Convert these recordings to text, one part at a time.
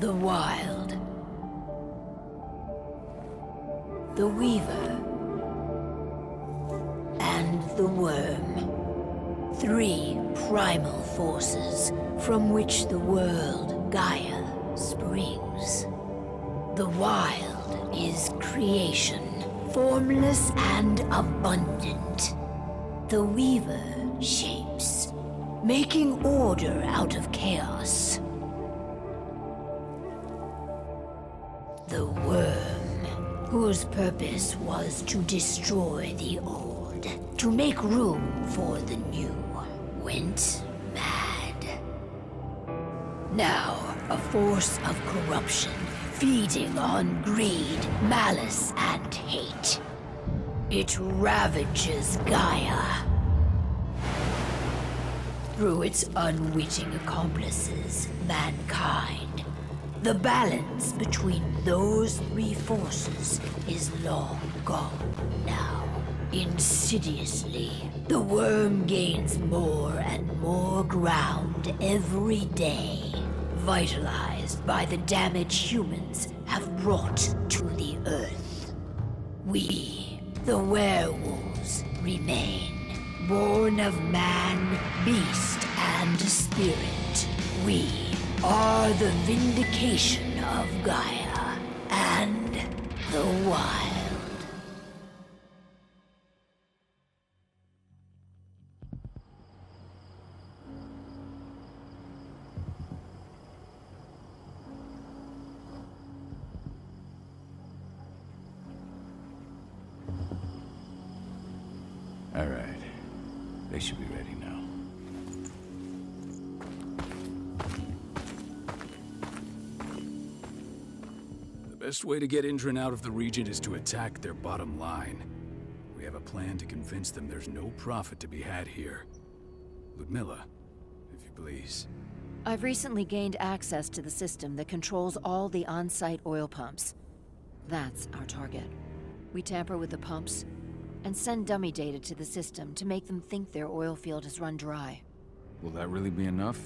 The Wild. The Weaver. And the Worm. Three primal forces from which the world Gaia springs. The Wild is creation, formless and abundant. The Weaver shapes, making order out of chaos. The Worm, whose purpose was to destroy the old, to make room for the new, went mad. Now, a force of corruption, feeding on greed, malice, and hate. It ravages Gaia. Through its unwitting accomplices, mankind, the balance between those three forces is long gone now. Insidiously, the worm gains more and more ground every day, vitalized by the damage humans have brought to the earth. We, the werewolves, remain, born of man, beast, and spirit. We are the vindication of Gaia and the wild. All right. They should be ready now. The best way to get Indran out of the region is to attack their bottom line. We have a plan to convince them there's no profit to be had here. Ludmilla, if you please. I've recently gained access to the system that controls all the on-site oil pumps. That's our target. We tamper with the pumps and send dummy data to the system to make them think their oil field has run dry. Will that really be enough?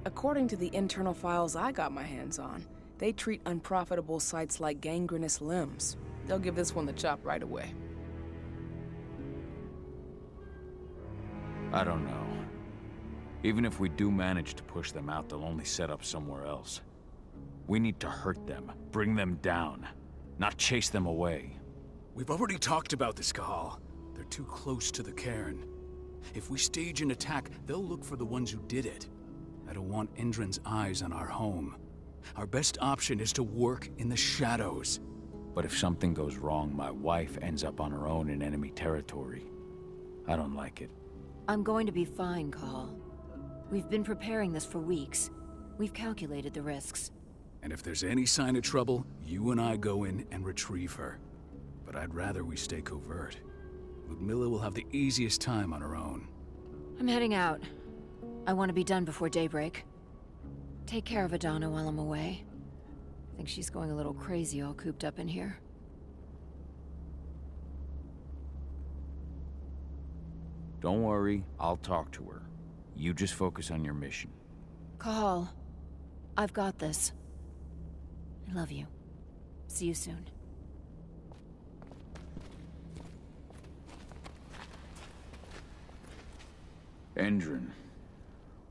According to the internal files I got my hands on, they treat unprofitable sites like gangrenous limbs. They'll give this one the chop right away. I don't know. Even if we do manage to push them out, they'll only set up somewhere else. We need to hurt them, bring them down, not chase them away. We've already talked about this, Kahal. They're too close to the cairn. If we stage an attack, they'll look for the ones who did it. I don't want Indran's eyes on our home. Our best option is to work in the shadows. But if something goes wrong, my wife ends up on her own in enemy territory. I don't like it. I'm going to be fine, Call. We've been preparing this for weeks. We've calculated the risks. And if there's any sign of trouble, you and I go in and retrieve her. But I'd rather we stay covert. Ludmilla will have the easiest time on her own. I'm heading out. I want to be done before daybreak. Take care of Adana while I'm away. I think she's going a little crazy all cooped up in here. Don't worry, I'll talk to her. You just focus on your mission. Call. I've got this. I love you. See you soon. Indran.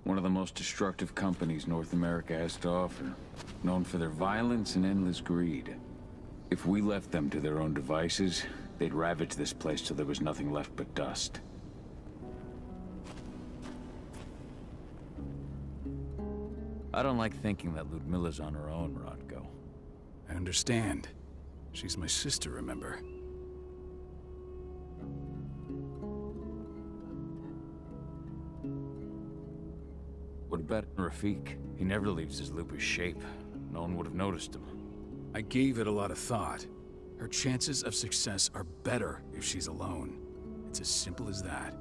One of the most destructive companies North America has to offer. Known for their violence and endless greed. If we left them to their own devices, they'd ravage this place till there was nothing left but dust. I don't like thinking that Ludmilla's on her own, Rodko. I understand. She's my sister, remember? What about Rafik? He never leaves his lupus shape. No one would have noticed him. I gave it a lot of thought. Her chances of success are better if she's alone. It's as simple as that.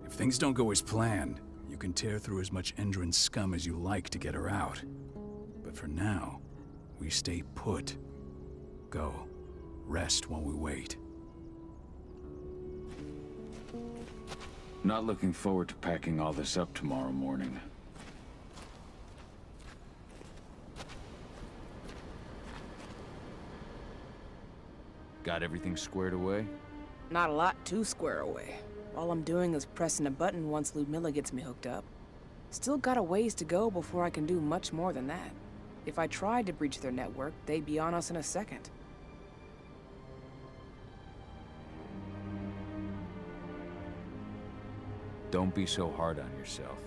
If things don't go as planned, you can tear through as much Indran scum as you like to get her out. But for now, we stay put. Go. Rest while we wait. Not looking forward to packing all this up tomorrow morning. Got everything squared away? Not a lot to square away. All I'm doing is pressing a button once Ludmilla gets me hooked up. Still got a ways to go before I can do much more than that. If I tried to breach their network, they'd be on us in a second. Don't be so hard on yourself.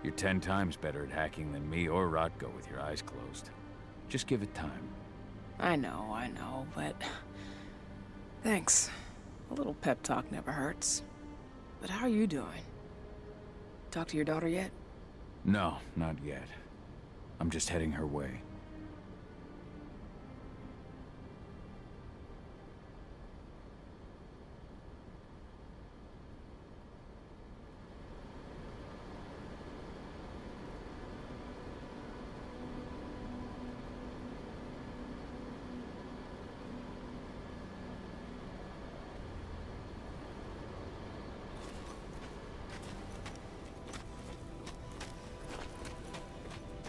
You're 10 times better at hacking than me or Rodko with your eyes closed. Just give it time. I know, but... Thanks. A little pep talk never hurts. But how are you doing? Talk to your daughter yet? No, not yet. I'm just heading her way.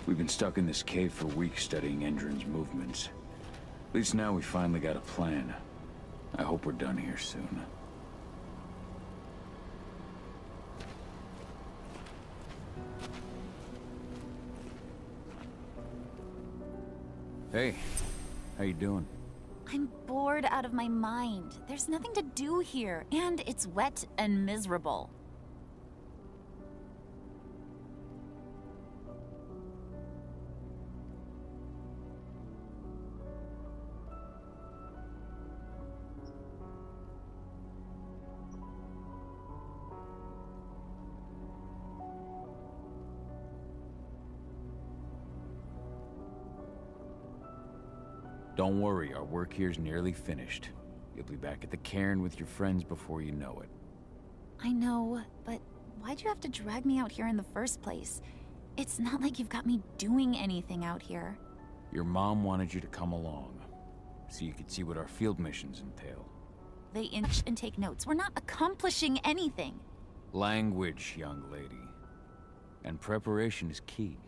We've been stuck in this cave for weeks studying Indran's movements. At least now we finally got a plan. I hope we're done here soon. Hey, how you doing? I'm bored out of my mind. There's nothing to do here, and it's wet and miserable. Don't worry, our work here's nearly finished. You'll be back at the cairn with your friends before you know it. I know, but why'd you have to drag me out here in the first place? It's not like you've got me doing anything out here. Your mom wanted you to come along, so you could see what our field missions entail. They inch and take notes. We're not accomplishing anything. Language, young lady. And preparation is key.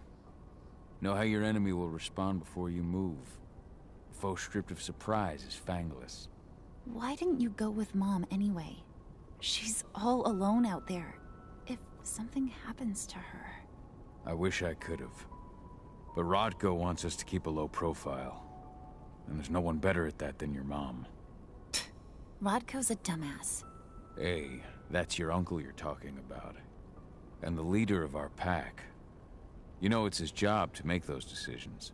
Know how your enemy will respond before you move. A foe stripped of surprise is fangless. Why didn't you go with Mom anyway? She's all alone out there. If something happens to her... I wish I could have. But Rodko wants us to keep a low profile. And there's no one better at that than your mom. Rodko's a dumbass. Hey, that's your uncle you're talking about. And the leader of our pack. You know it's his job to make those decisions.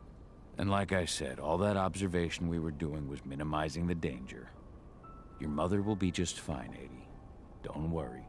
And like I said, all that observation we were doing was minimizing the danger. Your mother will be just fine, 80. Don't worry.